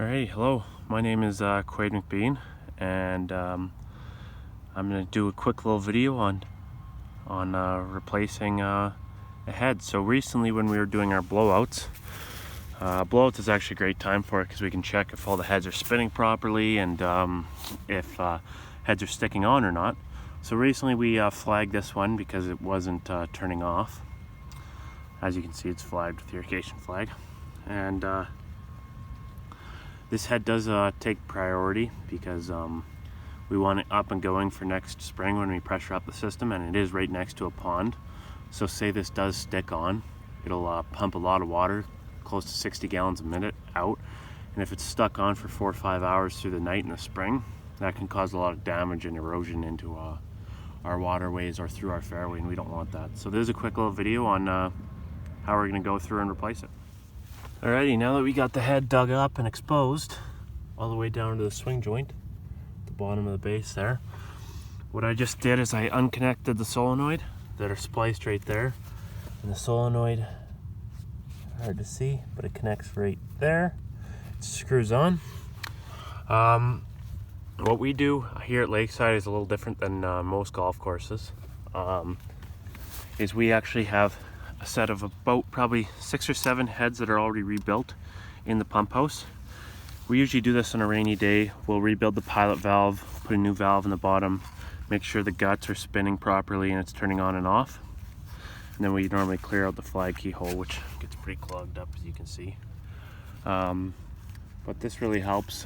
Alright, hello. My name is Quaid McBean, and I'm going to do a quick little video on replacing a head. So recently, when we were doing our blowouts, blowouts is actually a great time for it because we can check if all the heads are spinning properly and if heads are sticking on or not. So recently we flagged this one because it wasn't turning off. As you can see, it's flagged with the irrigation flag, and this head does take priority because we want it up and going for next spring when we pressure up the system, and it is right next to a pond. So say this does stick on, it'll pump a lot of water, close to 60 gallons a minute out, and if it's stuck on for 4 or 5 hours through the night in the spring, that can cause a lot of damage and erosion into our waterways or through our fairway, and we don't want that. So there's a quick little video on how we're going to go through and replace it. Alrighty, now that we got the head dug up and exposed all the way down to the swing joint, the bottom of the base there, what I just did is I unconnected the solenoid that are spliced right there, and the solenoid, hard to see, but it connects right there. It screws on. What we do here at Lakeside is a little different than most golf courses. Is we actually have a set of about probably 6 or 7 heads that are already rebuilt in the pump house. We usually do this on a rainy day. We'll rebuild the pilot valve, put a new valve in the bottom, make sure the guts are spinning properly and it's turning on and off. And then we normally clear out the flag keyhole, which gets pretty clogged up, as you can see. But this really helps.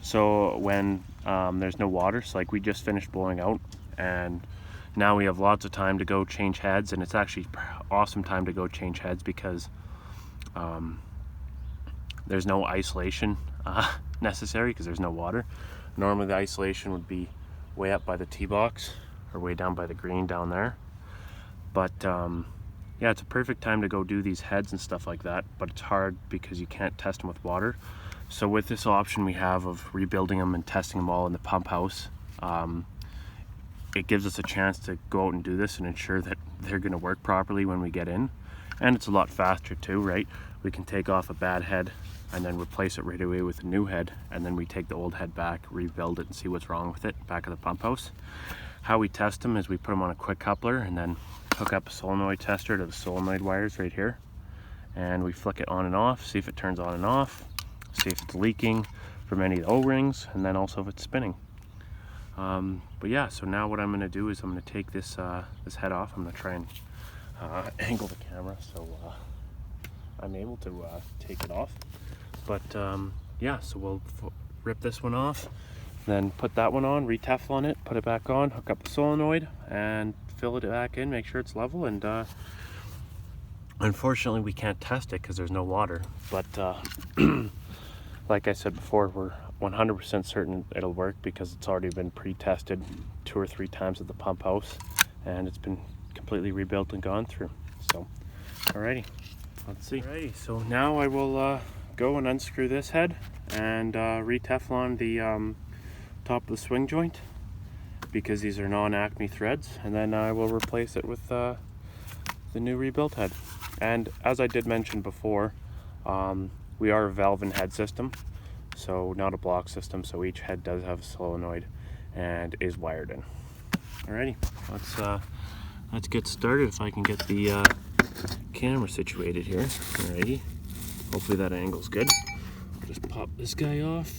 So when there's no water, so like we just finished blowing out, and now we have lots of time to go change heads, and it's actually awesome time to go change heads because there's no isolation necessary because there's no water. Normally the isolation would be way up by the tee box or way down by the green down there. But yeah, it's a perfect time to go do these heads and stuff like that, but it's hard because you can't test them with water. So with this option we have of rebuilding them and testing them all in the pump house, it gives us a chance to go out and do this and ensure that they're going to work properly when we get in. And it's a lot faster too, right? We can take off a bad head and then replace it right away with a new head, and then we take the old head back, rebuild it, and see what's wrong with it back at the pump house. How we test them is we put them on a quick coupler and then hook up a solenoid tester to the solenoid wires right here, and we flick it on and off, see if it turns on and off, see if it's leaking from any of the O-rings, and then also if it's spinning. But yeah, so now what I'm going to do is I'm going to take this this head off. I'm going to try and angle the camera so I'm able to take it off. But yeah, so we'll rip this one off, then put that one on, re-Teflon it, put it back on, hook up the solenoid, and fill it back in, make sure it's level. And unfortunately we can't test it because there's no water, but like I said before, we're 100% certain it'll work because it's already been pre-tested 2 or 3 times at the pump house, and it's been completely rebuilt and gone through. So alrighty, let's see. Alrighty, so now I will go and unscrew this head and re-Teflon the top of the swing joint because these are non-Acme threads, and then I will replace it with the new rebuilt head. And as I did mention before, we are a valve and head system, so not a block system, so each head does have a solenoid and is wired in. Alrighty, let's get started. If I can get the camera situated here. Alrighty, hopefully that angle's good. I'll just pop this guy off.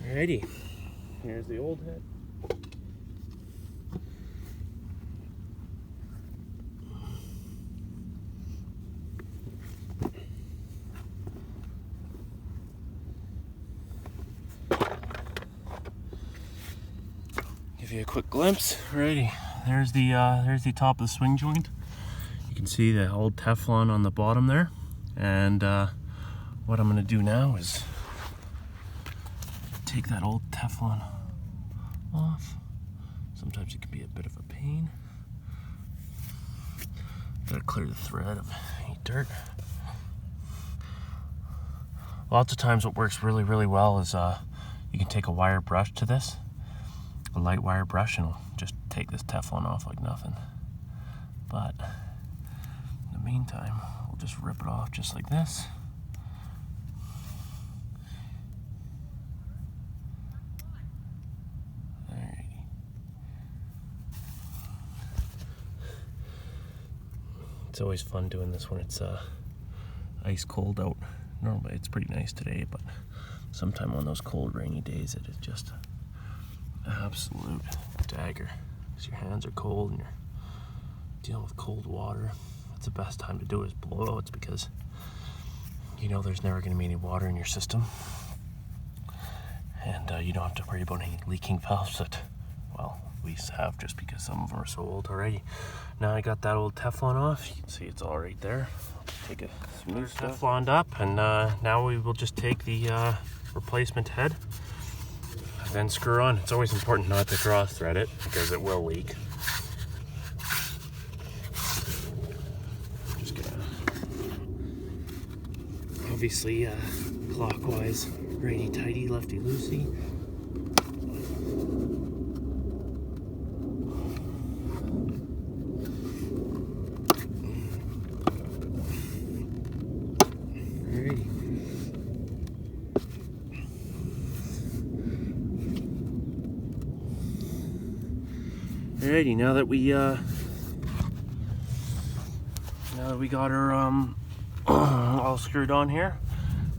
Alrighty, here's the old head. Give you a quick glimpse. Alrighty, there's the top of the swing joint. You can see the old Teflon on the bottom there. And what I'm gonna do now is take that old Teflon off. Sometimes it can be a bit of a pain. Gotta clear the thread of any dirt. Lots of times what works really, really well is you can take a wire brush to this, a light wire brush, and it'll just take this Teflon off like nothing. But in the meantime, we'll just rip it off just like this. Alrighty. It's always fun doing this when it's ice cold out. Normally it's pretty nice today, but sometime on those cold rainy days it is just an absolute dagger, because your hands are cold and you're dealing with cold water. That's the best time to do it, is blowouts, because you know there's never going to be any water in your system, and you don't have to worry about any leaking valves that, well, we have, just because some of them are so old already. Now I got that old Teflon off. You can see it's all right there. Take a smooth Tefloned up, and now we will just take the replacement head and then screw on. It's always important not to cross thread it, because it will leak. Just gonna obviously clockwise, righty tighty, lefty loosey. Alrighty, now that we got her all screwed on here,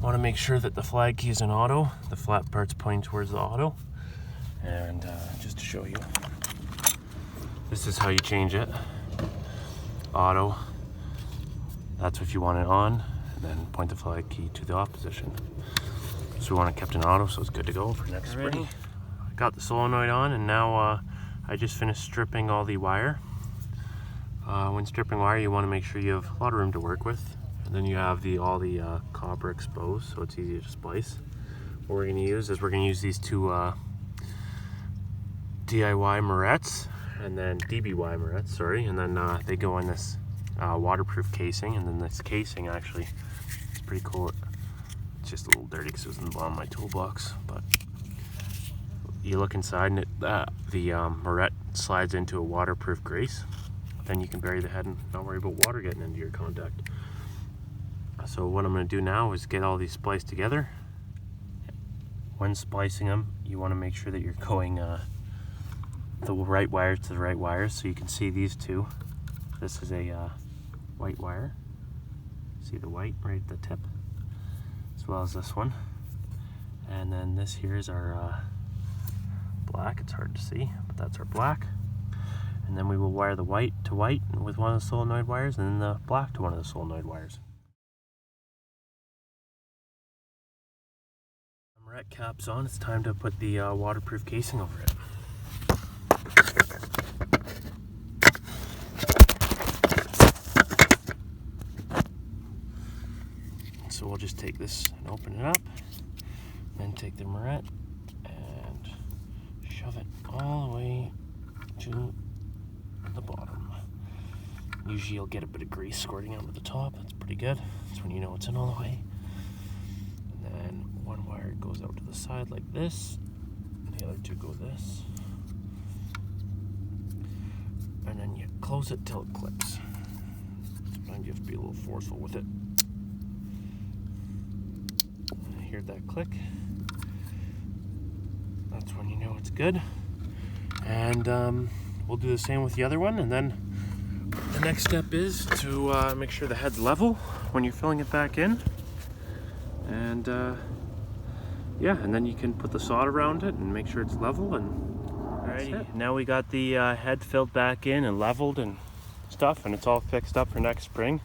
want to make sure that the flag key is in auto, the flat part's pointing towards the auto, and just to show you, this is how you change it. Auto, that's if you want it on, and then point the flag key to the off position. So we want it kept in auto, so it's good to go for next spring. I got the solenoid on, and now I just finished stripping all the wire. When stripping wire, you want to make sure you have a lot of room to work with, and then you have all the copper exposed, so it's easy to splice. What we're going to use is these two DIY Morettes, and then DBY Morettes, sorry, and then they go in this waterproof casing, and then this casing actually, it's pretty cool. It's just a little dirty because it was in the bottom of my toolbox, but you look inside and the Morette slides into a waterproof grease. Then you can bury the head and not worry about water getting into your contact. So what I'm going to do now is get all these spliced together. When splicing them, you want to make sure that you're going the right wires to the right wires. So you can see these two. This is a white wire. See the white right at the tip, as well as this one. And then this here is our black. It's hard to see, but that's our black. And then we will wire the white to white with one of the solenoid wires, and then the black to one of the solenoid wires. Moret cap's on. It's time to put the waterproof casing over it. So we'll just take this and open it up, then take the Moret and shove it all the way to the bottom. Usually you'll get a bit of grease squirting out of the top. That's pretty good. That's when you know it's in all the way. And then one wire goes out to the side like this, and the other two go this. And then you close it till it clicks. Sometimes you have to be a little forceful with it. I hear that click. That's when you know it's good. And we'll do the same with the other one, and then the next step is to make sure the head's level when you're filling it back in. And yeah, and then you can put the sod around it and make sure it's level, and alrighty. Now we got the head filled back in and leveled and stuff, and it's all fixed up for next spring.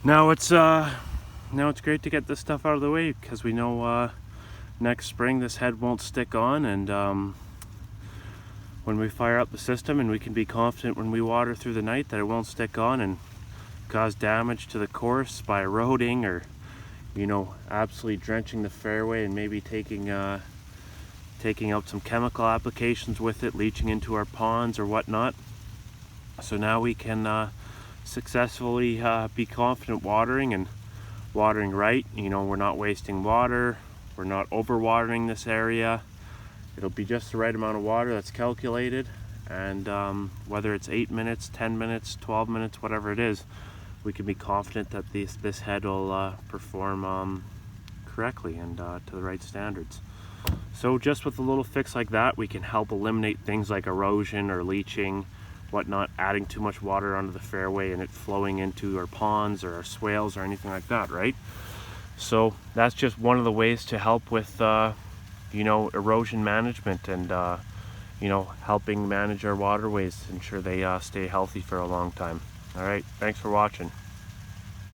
Now it's great to get this stuff out of the way, because we know next spring this head won't stick on, and when we fire up the system, and we can be confident when we water through the night that it won't stick on and cause damage to the course by eroding, or you know, absolutely drenching the fairway, and maybe taking out some chemical applications with it, leaching into our ponds or whatnot. So now we can successfully be confident watering and watering right. You know, we're not wasting water, we're not overwatering this area. It'll be just the right amount of water that's calculated, and whether it's 8 minutes, 10 minutes, 12 minutes, whatever it is, we can be confident that this head will perform correctly and to the right standards. So just with a little fix like that, we can help eliminate things like erosion or leaching, whatnot, adding too much water onto the fairway and it flowing into our ponds or our swales or anything like that, right? So that's just one of the ways to help with you know, erosion management and you know, helping manage our waterways, ensure they stay healthy for a long time. All right, thanks for watching.